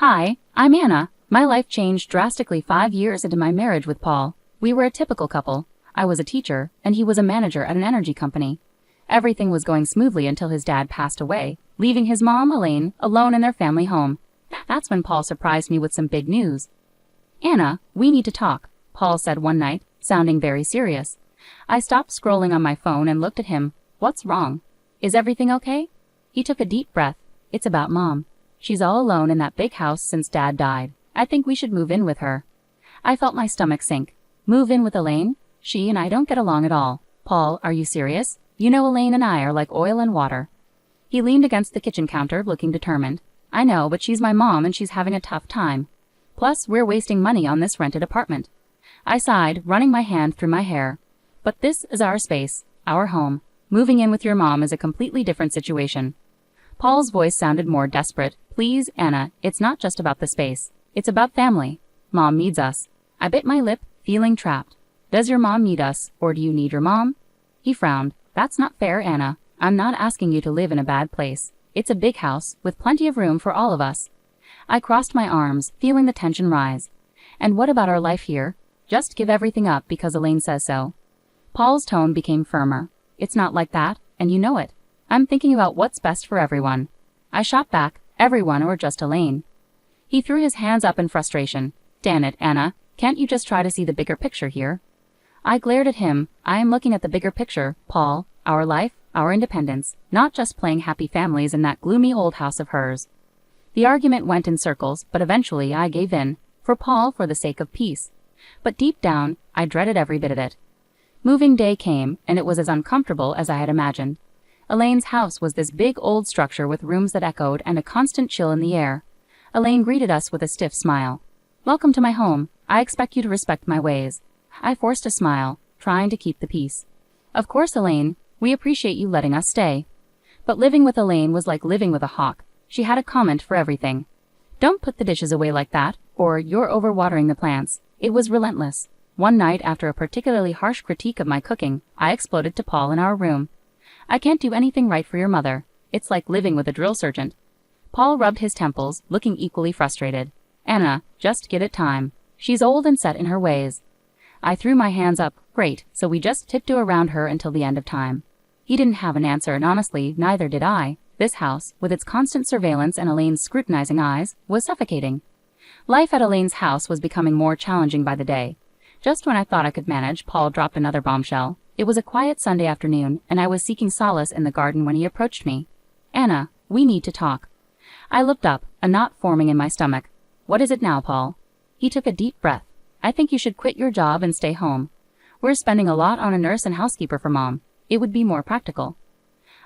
Hi, I'm Anna. My life changed drastically 5 years into my marriage with Paul. We were a typical couple. I was a teacher, and he was a manager at an energy company. Everything was going smoothly until his dad passed away, leaving his mom, Elaine, alone in their family home. That's when Paul surprised me with some big news. "Anna, we need to talk," Paul said one night, sounding very serious. I stopped scrolling on my phone and looked at him. "What's wrong? Is everything okay?" He took a deep breath. "It's about Mom. She's all alone in that big house since Dad died. I think we should move in with her." I felt my stomach sink. Move in with Elaine? She and I don't get along at all. "Paul, are you serious? You know Elaine and I are like oil and water." He leaned against the kitchen counter, looking determined. "I know, but she's my mom and she's having a tough time. Plus, we're wasting money on this rented apartment." I sighed, running my hand through my hair. "But this is our space, our home. Moving in with your mom is a completely different situation." Paul's voice sounded more desperate. "Please, Anna, it's not just about the space. It's about family. Mom needs us." I bit my lip, feeling trapped. "Does your mom need us, or do you need your mom?" He frowned. "That's not fair, Anna. I'm not asking you to live in a bad place. It's a big house, with plenty of room for all of us." I crossed my arms, feeling the tension rise. "And what about our life here? Just give everything up because Elaine says so." Paul's tone became firmer. "It's not like that, and you know it. I'm thinking about what's best for everyone." I shot back, "Everyone or just Elaine?" He threw his hands up in frustration. "Damn it, Anna. Can't you just try to see the bigger picture here?" I glared at him. "I am looking at the bigger picture, Paul. Our life, our independence, not just playing happy families in that gloomy old house of hers." The argument went in circles, but eventually I gave in. For Paul, for the sake of peace. But deep down, I dreaded every bit of it. Moving day came, and it was as uncomfortable as I had imagined. Elaine's house was this big old structure with rooms that echoed and a constant chill in the air. Elaine greeted us with a stiff smile. "Welcome to my home. I expect you to respect my ways." I forced a smile, trying to keep the peace. "Of course, Elaine. We appreciate you letting us stay." But living with Elaine was like living with a hawk. She had a comment for everything. "Don't put the dishes away like that," or "You're overwatering the plants." It was relentless. One night, after a particularly harsh critique of my cooking, I exploded to Paul in our room. "I can't do anything right for your mother. It's like living with a drill sergeant." Paul rubbed his temples, looking equally frustrated. "Anna, just give it time. She's old and set in her ways." I threw my hands up. "Great, so we just tiptoe around her until the end of time." He didn't have an answer, and honestly, neither did I. This house, with its constant surveillance and Elaine's scrutinizing eyes, was suffocating. Life at Elaine's house was becoming more challenging by the day. Just when I thought I could manage, Paul dropped another bombshell. It was a quiet Sunday afternoon, and I was seeking solace in the garden when he approached me. "Anna, we need to talk." I looked up, a knot forming in my stomach. "What is it now, Paul?" He took a deep breath. "I think you should quit your job and stay home. We're spending a lot on a nurse and housekeeper for Mom. It would be more practical."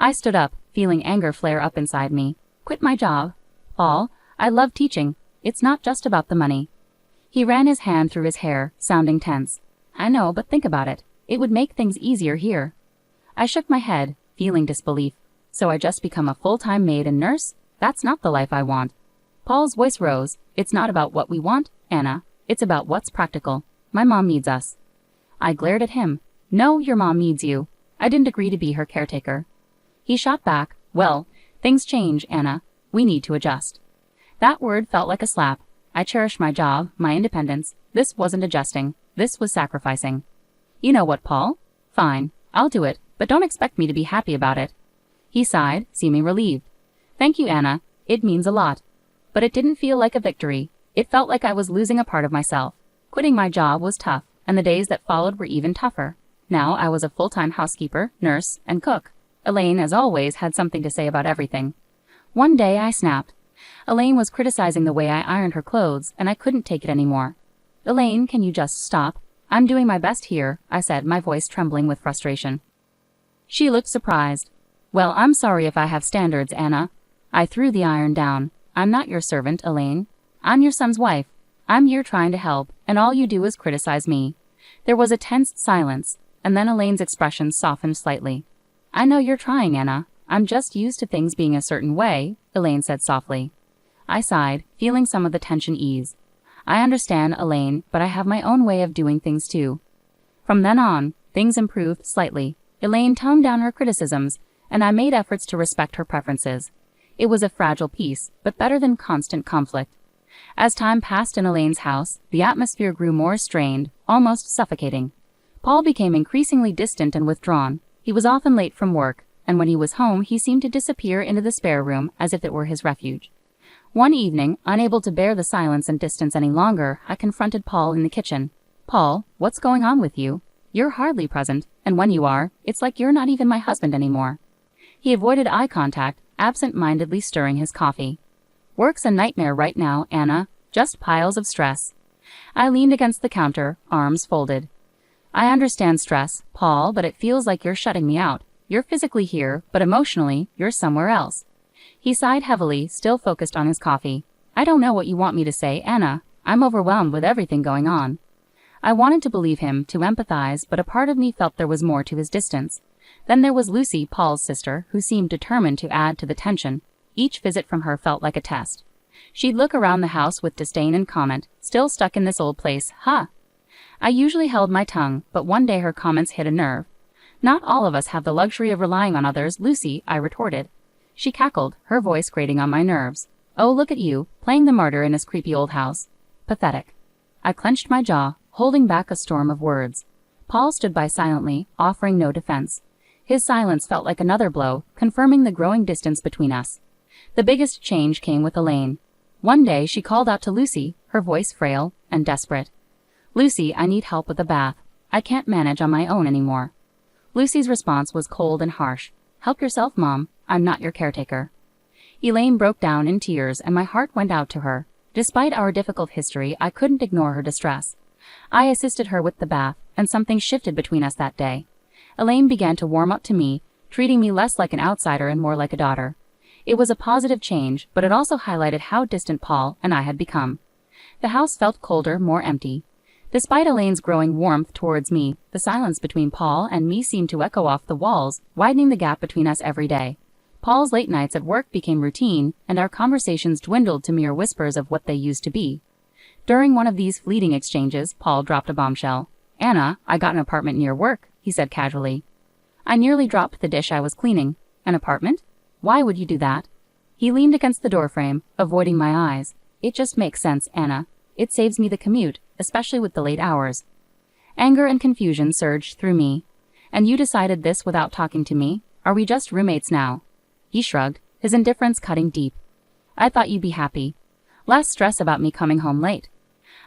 I stood up, feeling anger flare up inside me. "Quit my job? Paul, I love teaching. It's not just about the money." He ran his hand through his hair, sounding tense. "I know, but think about it. It would make things easier here." I shook my head, feeling disbelief. "So I just become a full-time maid and nurse? That's not the life I want." Paul's voice rose. "It's not about what we want, Anna. It's about what's practical. My mom needs us." I glared at him. "No, your mom needs you. I didn't agree to be her caretaker." He shot back. "Well, things change, Anna. We need to adjust." That word felt like a slap. I cherished my job, my independence. This wasn't adjusting. This was sacrificing. "You know what, Paul? Fine, I'll do it, but don't expect me to be happy about it." He sighed, seeming relieved. "Thank you, Anna. It means a lot." But it didn't feel like a victory. It felt like I was losing a part of myself. Quitting my job was tough, and the days that followed were even tougher. Now I was a full-time housekeeper, nurse, and cook. Elaine, as always, had something to say about everything. One day I snapped. Elaine was criticizing the way I ironed her clothes, and I couldn't take it anymore. "Elaine, can you just stop? I'm doing my best here," I said, my voice trembling with frustration. She looked surprised. "Well, I'm sorry if I have standards, Anna." I threw the iron down. "I'm not your servant, Elaine. I'm your son's wife. I'm here trying to help, and all you do is criticize me." There was a tense silence, and then Elaine's expression softened slightly. "I know you're trying, Anna. I'm just used to things being a certain way," Elaine said softly. I sighed, feeling some of the tension ease. "I understand, Elaine, but I have my own way of doing things too." From then on, things improved slightly. Elaine toned down her criticisms, and I made efforts to respect her preferences. It was a fragile peace, but better than constant conflict. As time passed in Elaine's house, the atmosphere grew more strained, almost suffocating. Paul became increasingly distant and withdrawn. He was often late from work, and when he was home he seemed to disappear into the spare room as if it were his refuge. One evening, unable to bear the silence and distance any longer, I confronted Paul in the kitchen. "Paul, what's going on with you? You're hardly present, and when you are, it's like you're not even my husband anymore." He avoided eye contact, absent-mindedly stirring his coffee. "Work's a nightmare right now, Anna. Just piles of stress." I leaned against the counter, arms folded. "I understand stress, Paul, but it feels like you're shutting me out. You're physically here, but emotionally, you're somewhere else." He sighed heavily, still focused on his coffee. "I don't know what you want me to say, Anna. I'm overwhelmed with everything going on." I wanted to believe him, to empathize, but a part of me felt there was more to his distance. Then there was Lucy, Paul's sister, who seemed determined to add to the tension. Each visit from her felt like a test. She'd look around the house with disdain and comment, "Still stuck in this old place, huh?" I usually held my tongue, but one day her comments hit a nerve. "Not all of us have the luxury of relying on others, Lucy," I retorted. She cackled, her voice grating on my nerves. "Oh, look at you, playing the martyr in this creepy old house. Pathetic." I clenched my jaw, holding back a storm of words. Paul stood by silently, offering no defense. His silence felt like another blow, confirming the growing distance between us. The biggest change came with Elaine. One day she called out to Lucy, her voice frail and desperate. "Lucy, I need help with a bath. I can't manage on my own anymore." Lucy's response was cold and harsh. "Help yourself, Mom. I'm not your caretaker." Elaine broke down in tears and my heart went out to her. Despite our difficult history, I couldn't ignore her distress. I assisted her with the bath, and something shifted between us that day. Elaine began to warm up to me, treating me less like an outsider and more like a daughter. It was a positive change, but it also highlighted how distant Paul and I had become. The house felt colder, more empty. Despite Elaine's growing warmth towards me, the silence between Paul and me seemed to echo off the walls, widening the gap between us every day. Paul's late nights at work became routine, and our conversations dwindled to mere whispers of what they used to be. During one of these fleeting exchanges, Paul dropped a bombshell. "Anna, I got an apartment near work," he said casually. I nearly dropped the dish I was cleaning. "An apartment? Why would you do that?" He leaned against the doorframe, avoiding my eyes. "It just makes sense, Anna. It saves me the commute, especially with the late hours." Anger and confusion surged through me. "And you decided this without talking to me? Are we just roommates now?" He shrugged, his indifference cutting deep. "I thought you'd be happy. Less stress about me coming home late."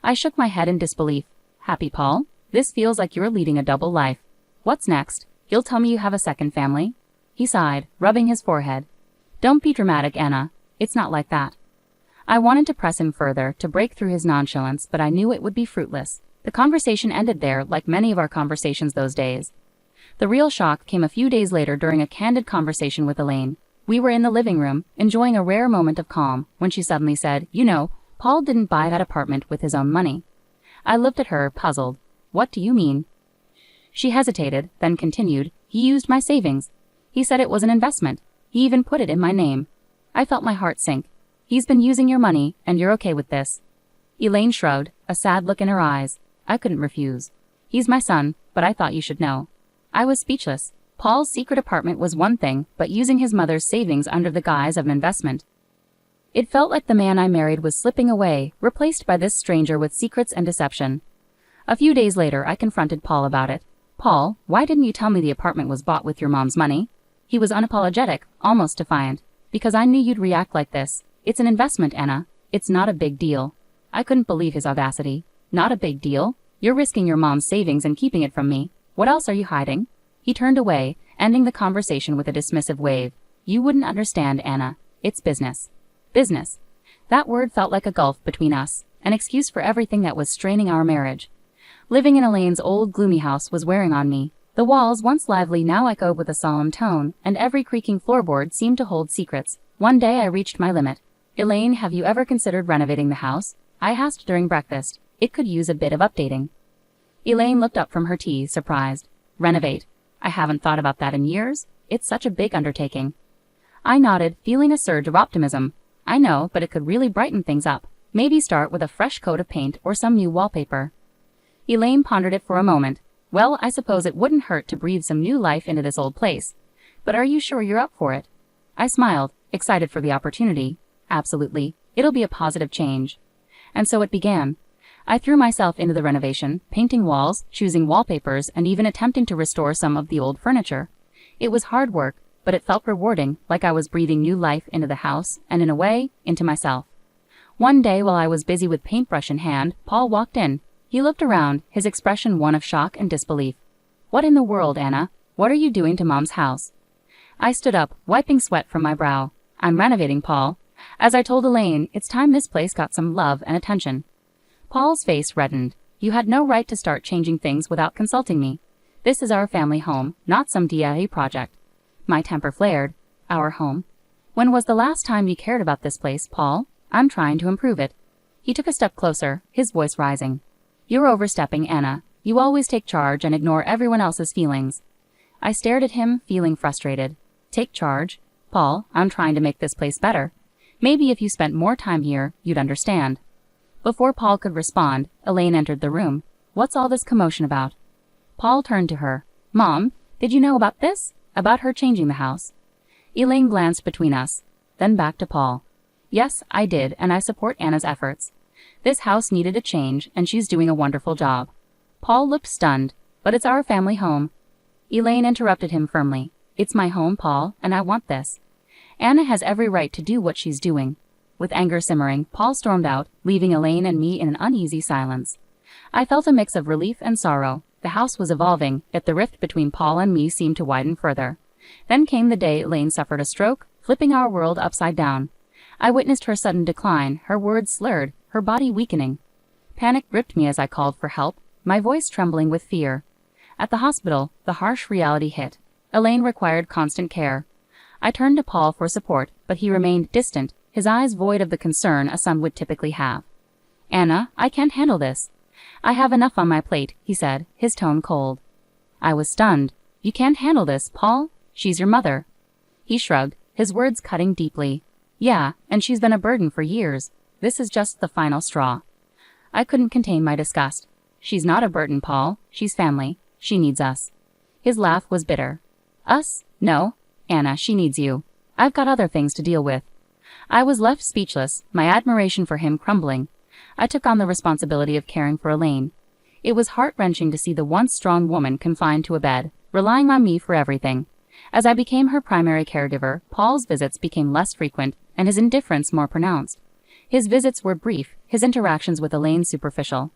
I shook my head in disbelief. "Happy, Paul? This feels like you're leading a double life. What's next? You'll tell me you have a second family?" He sighed, rubbing his forehead. "Don't be dramatic, Anna. It's not like that." I wanted to press him further, to break through his nonchalance, but I knew it would be fruitless. The conversation ended there, like many of our conversations those days. The real shock came a few days later during a candid conversation with Elaine. We were in the living room, enjoying a rare moment of calm, when she suddenly said, "You know, Paul didn't buy that apartment with his own money." I looked at her, puzzled. "What do you mean?" She hesitated, then continued, "He used my savings. He said it was an investment. He even put it in my name." I felt my heart sink. "He's been using your money, and you're okay with this?" Elaine shrugged, a sad look in her eyes. I couldn't refuse. "He's my son, but I thought you should know." I was speechless. Paul's secret apartment was one thing, but using his mother's savings under the guise of an investment. It felt like the man I married was slipping away, replaced by this stranger with secrets and deception. A few days later, I confronted Paul about it. "Paul, why didn't you tell me the apartment was bought with your mom's money?" He was unapologetic, almost defiant. "Because I knew you'd react like this. It's an investment, Anna. It's not a big deal." I couldn't believe his audacity. "Not a big deal? You're risking your mom's savings and keeping it from me. What else are you hiding?" He turned away, ending the conversation with a dismissive wave. "You wouldn't understand, Anna. It's business." Business. That word felt like a gulf between us, an excuse for everything that was straining our marriage. Living in Elaine's old, gloomy house was wearing on me. The walls, once lively, now echoed with a solemn tone, and every creaking floorboard seemed to hold secrets. One day I reached my limit. "Elaine, have you ever considered renovating the house?" I asked during breakfast. "It could use a bit of updating." Elaine looked up from her tea, surprised. "Renovate? I haven't thought about that in years. It's such a big undertaking." I nodded, feeling a surge of optimism. "I know, but it could really brighten things up. Maybe start with a fresh coat of paint or some new wallpaper." Elaine pondered it for a moment. "Well, I suppose it wouldn't hurt to breathe some new life into this old place. But are you sure you're up for it?" I smiled, excited for the opportunity. "Absolutely. It'll be a positive change." And so it began. I threw myself into the renovation, painting walls, choosing wallpapers, and even attempting to restore some of the old furniture. It was hard work, but it felt rewarding, like I was breathing new life into the house, and in a way, into myself. One day while I was busy with paintbrush in hand, Paul walked in. He looked around, his expression one of shock and disbelief. "What in the world, Anna? What are you doing to Mom's house?" I stood up, wiping sweat from my brow. "I'm renovating, Paul. As I told Elaine, it's time this place got some love and attention." Paul's face reddened. "You had no right to start changing things without consulting me. This is our family home, not some DIY project." My temper flared. "Our home? When was the last time you cared about this place, Paul? I'm trying to improve it." He took a step closer, his voice rising. "You're overstepping, Anna. You always take charge and ignore everyone else's feelings." I stared at him, feeling frustrated. "Take charge? Paul, I'm trying to make this place better. Maybe if you spent more time here, you'd understand." Before Paul could respond, Elaine entered the room. "What's all this commotion about?" Paul turned to her. "Mom, did you know about this? About her changing the house?" Elaine glanced between us, then back to Paul. "Yes, I did, and I support Anna's efforts. This house needed a change, and she's doing a wonderful job." Paul looked stunned. "But it's our family home." Elaine interrupted him firmly. "It's my home, Paul, and I want this. Anna has every right to do what she's doing." With anger simmering, Paul stormed out, leaving Elaine and me in an uneasy silence. I felt a mix of relief and sorrow. The house was evolving, yet the rift between Paul and me seemed to widen further. Then came the day Elaine suffered a stroke, flipping our world upside down. I witnessed her sudden decline, her words slurred, her body weakening. Panic gripped me as I called for help, my voice trembling with fear. At the hospital, the harsh reality hit. Elaine required constant care. I turned to Paul for support, but he remained distant, his eyes void of the concern a son would typically have. "Anna, I can't handle this. I have enough on my plate," he said, his tone cold. I was stunned. "You can't handle this, Paul? She's your mother." He shrugged, his words cutting deeply. "Yeah, and she's been a burden for years. This is just the final straw." I couldn't contain my disgust. "She's not a burden, Paul. She's family. She needs us." His laugh was bitter. "Us? No. Anna, she needs you. I've got other things to deal with." I was left speechless, my admiration for him crumbling. I took on the responsibility of caring for Elaine. It was heart-wrenching to see the once strong woman confined to a bed, relying on me for everything. As I became her primary caregiver, Paul's visits became less frequent, and his indifference more pronounced. His visits were brief, his interactions with Elaine superficial.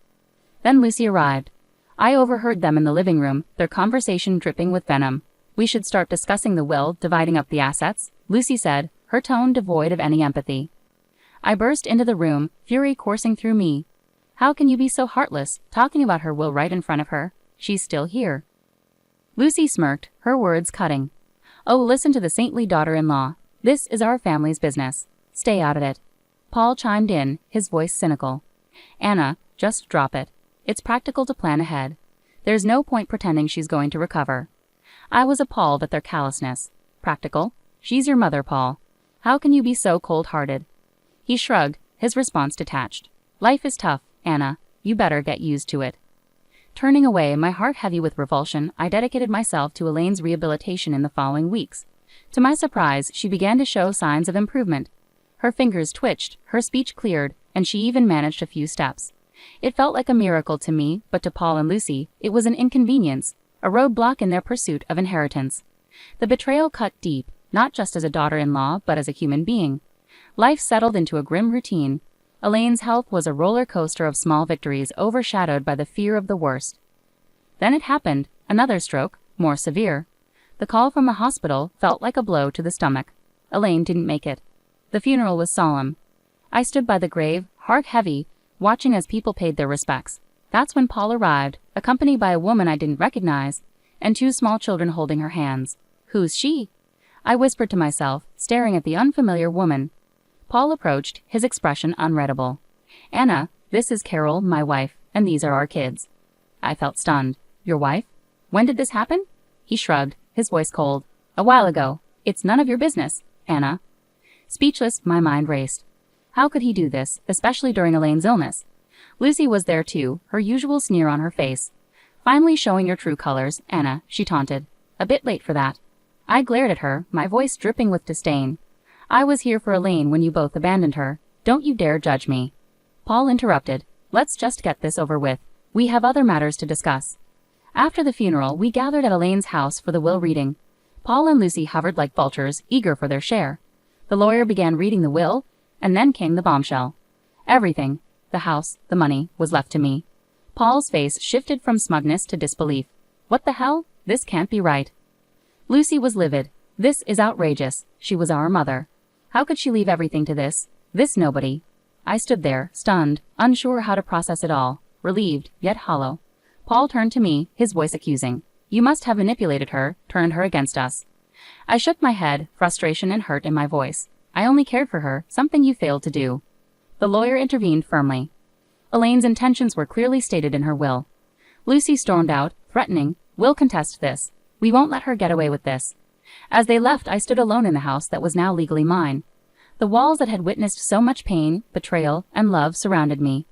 Then Lucy arrived. I overheard them in the living room, their conversation dripping with venom. "We should start discussing the will, dividing up the assets," Lucy said, her tone devoid of any empathy. I burst into the room, fury coursing through me. "How can you be so heartless, talking about her will right in front of her? She's still here." Lucy smirked, her words cutting. "Oh, listen to the saintly daughter-in-law. This is our family's business. Stay out of it." Paul chimed in, his voice cynical. "Anna, just drop it. It's practical to plan ahead. There's no point pretending she's going to recover." I was appalled at their callousness. "Practical? She's your mother, Paul. How can you be so cold-hearted?" He shrugged, his response detached. "Life is tough, Anna. You better get used to it." Turning away, my heart heavy with revulsion, I dedicated myself to Elaine's rehabilitation in the following weeks. To my surprise, she began to show signs of improvement. Her fingers twitched, her speech cleared, and she even managed a few steps. It felt like a miracle to me, but to Paul and Lucy, it was an inconvenience, a roadblock in their pursuit of inheritance. The betrayal cut deep, not just as a daughter-in-law, but as a human being. Life settled into a grim routine. Elaine's health was a roller coaster of small victories overshadowed by the fear of the worst. Then it happened, another stroke, more severe. The call from the hospital felt like a blow to the stomach. Elaine didn't make it. The funeral was solemn. I stood by the grave, heart heavy, watching as people paid their respects. That's when Paul arrived, accompanied by a woman I didn't recognize, and two small children holding her hands. "Who's she?" I whispered to myself, staring at the unfamiliar woman. Paul approached, his expression unreadable. "Anna, this is Carol, my wife, and these are our kids." I felt stunned. "Your wife? When did this happen?" He shrugged, his voice cold. "A while ago. It's none of your business, Anna." Speechless, my mind raced. How could he do this, especially during Elaine's illness? Lucy was there too, her usual sneer on her face. "Finally showing your true colors, Anna," she taunted. "A bit late for that." I glared at her, my voice dripping with disdain. "I was here for Elaine when you both abandoned her. Don't you dare judge me." Paul interrupted. Let's just get this over with. We have other matters to discuss. After the funeral, we gathered at Elaine's house for the will reading. Paul and Lucy hovered like vultures, eager for their share. The lawyer began reading the will, and then came the bombshell. Everything, the house, the money, was left to me. Paul's face shifted from smugness to disbelief. What the hell? This can't be right. Lucy was livid. This is outrageous. She was our mother. How could she leave everything to this nobody? I stood there, stunned, unsure how to process it all, relieved, yet hollow. Paul turned to me, his voice accusing. You must have manipulated her, turned her against us. I shook my head, frustration and hurt in my voice. I only cared for her, something you failed to do. The lawyer intervened firmly. Elaine's intentions were clearly stated in her will. Lucy stormed out, threatening, We'll contest this. We won't let her get away with this. As they left, I stood alone in the house that was now legally mine. The walls that had witnessed so much pain, betrayal, and love surrounded me.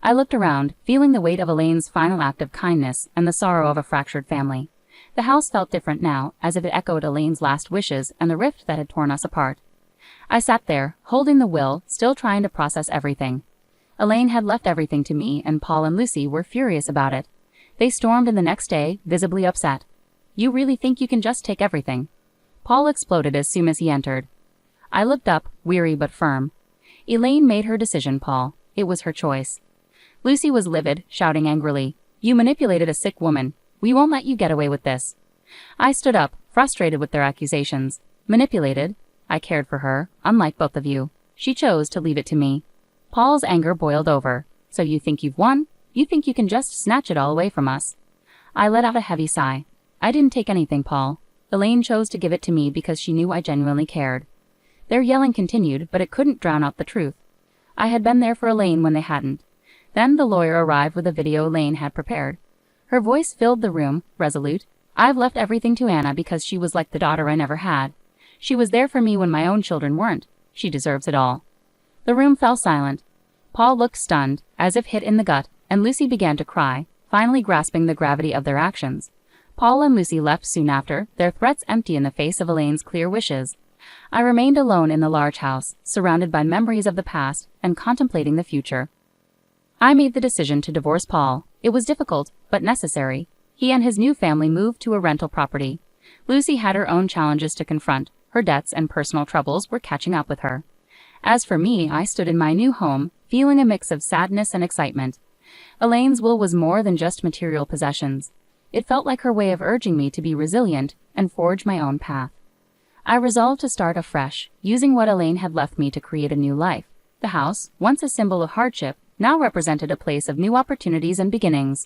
I looked around, feeling the weight of Elaine's final act of kindness and the sorrow of a fractured family. The house felt different now, as if it echoed Elaine's last wishes and the rift that had torn us apart. I sat there, holding the will, still trying to process everything. Elaine had left everything to me, and Paul and Lucy were furious about it. They stormed in the next day, visibly upset. You really think you can just take everything? Paul exploded as soon as he entered. I looked up, weary but firm. Elaine made her decision, Paul. It was her choice. Lucy was livid, shouting angrily. You manipulated a sick woman. We won't let you get away with this. I stood up, frustrated with their accusations. Manipulated? I cared for her, unlike both of you. She chose to leave it to me. Paul's anger boiled over. So you think you've won? You think you can just snatch it all away from us? I let out a heavy sigh. I didn't take anything, Paul. Elaine chose to give it to me because she knew I genuinely cared. Their yelling continued, but it couldn't drown out the truth. I had been there for Elaine when they hadn't. Then the lawyer arrived with a video Elaine had prepared. Her voice filled the room, resolute. I've left everything to Anna because she was like the daughter I never had. She was there for me when my own children weren't. She deserves it all. The room fell silent. Paul looked stunned, as if hit in the gut, and Lucy began to cry, finally grasping the gravity of their actions. Paul and Lucy left soon after, their threats empty in the face of Elaine's clear wishes. I remained alone in the large house, surrounded by memories of the past and contemplating the future. I made the decision to divorce Paul. It was difficult, but necessary. He and his new family moved to a rental property. Lucy had her own challenges to confront. Her debts and personal troubles were catching up with her. As for me, I stood in my new home, feeling a mix of sadness and excitement. Elaine's will was more than just material possessions. It felt like her way of urging me to be resilient and forge my own path. I resolved to start afresh, using what Elaine had left me to create a new life. The house, once a symbol of hardship, now represented a place of new opportunities and beginnings.